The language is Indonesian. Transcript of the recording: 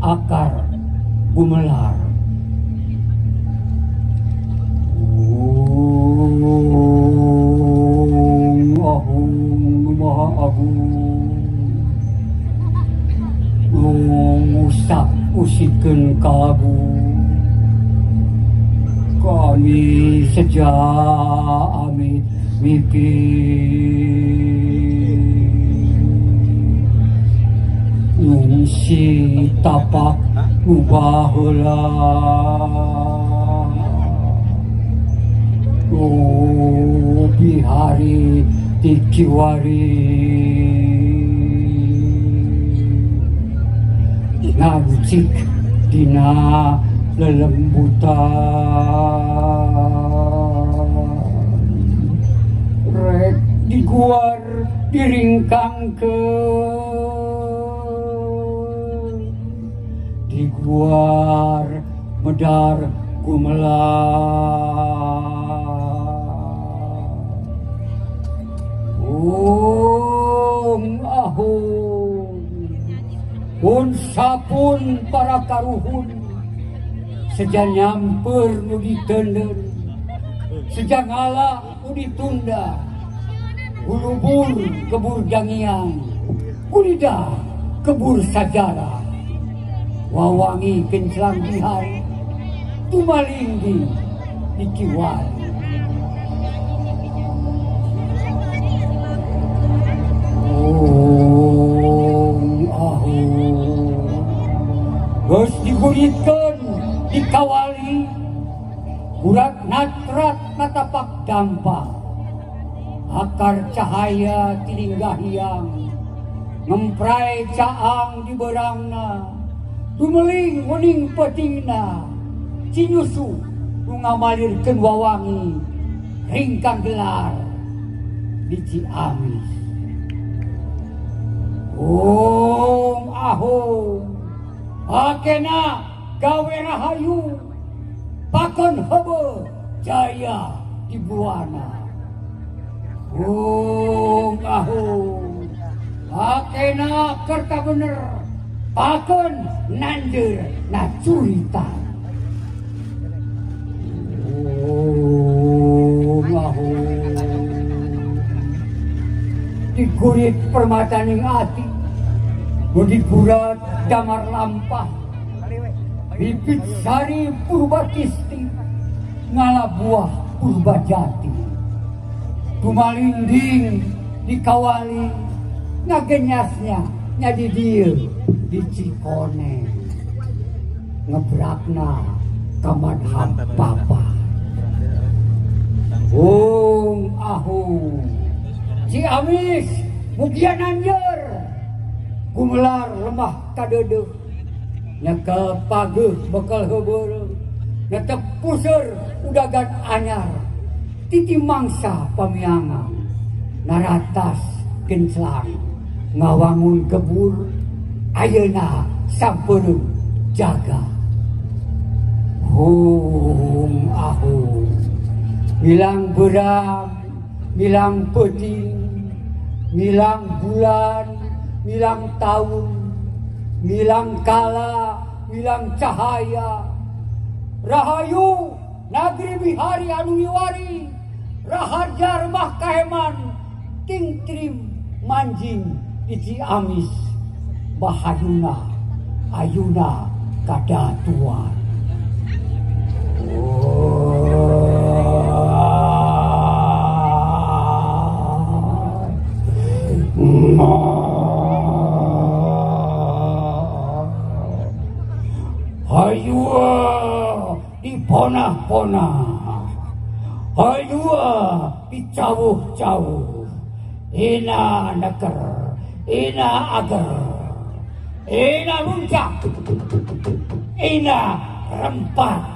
akar gumelar. Ahum Maha Agung ngusap usikeun kalabu kami sejak amit mikir ngungsi tapak ngubah heula bihari tikiwari ngagucik dina lelembutan rek diguar diringkangkeun diguar medar gumelar. Ahum pun sapun para karuhun sejak nyamper nu ditenden sejak ngalah nu ditunda gulubur kebur jangiang kulidah kebur sajara wawangi kencelang bihari tumalinggi dikiwal. Geus digulitkeun dikawali urat natrat natapak dampak akar cahaya tilinggah hiang ngemprai caang di berangna dumeling wening petingna cinyusu nu ngamalirkeun wawangi ringkang gelar di Ciamis. Ahum akena gawe rahayu pakon hebe jaya di buana. Ahum akena kerta bener pakon nanjeur na curita. Ahum digurit permataning ati digurat damar lampah bibit sari purbatisti ngalah buah purbajati tumalinding dikawali ngagenyasnya nyadi dieu di Cikone ngebrakna kamadham papa. Ahum Ciamis mugian anjeur gumelar lemah kadeudeuk nyekel pageuh bekal heubeureuh netep puseur udagan anyar titi mangsa pamiangan naratas kencelang ngawangun kebur ayeuna sampeureum jaga. Ahum milang beram milang peuting milang bulan milang tahun milang kala milang cahaya rahayu nagri bihari anu ngiwari raharja remah kaheman tingtrim manjing di Ciamis bahayuna ayuna kadatuan. Hayua diponah-ponah, hayua dicawuh-cawuh, ina neker, ina ager, ina luncak, ina rempat.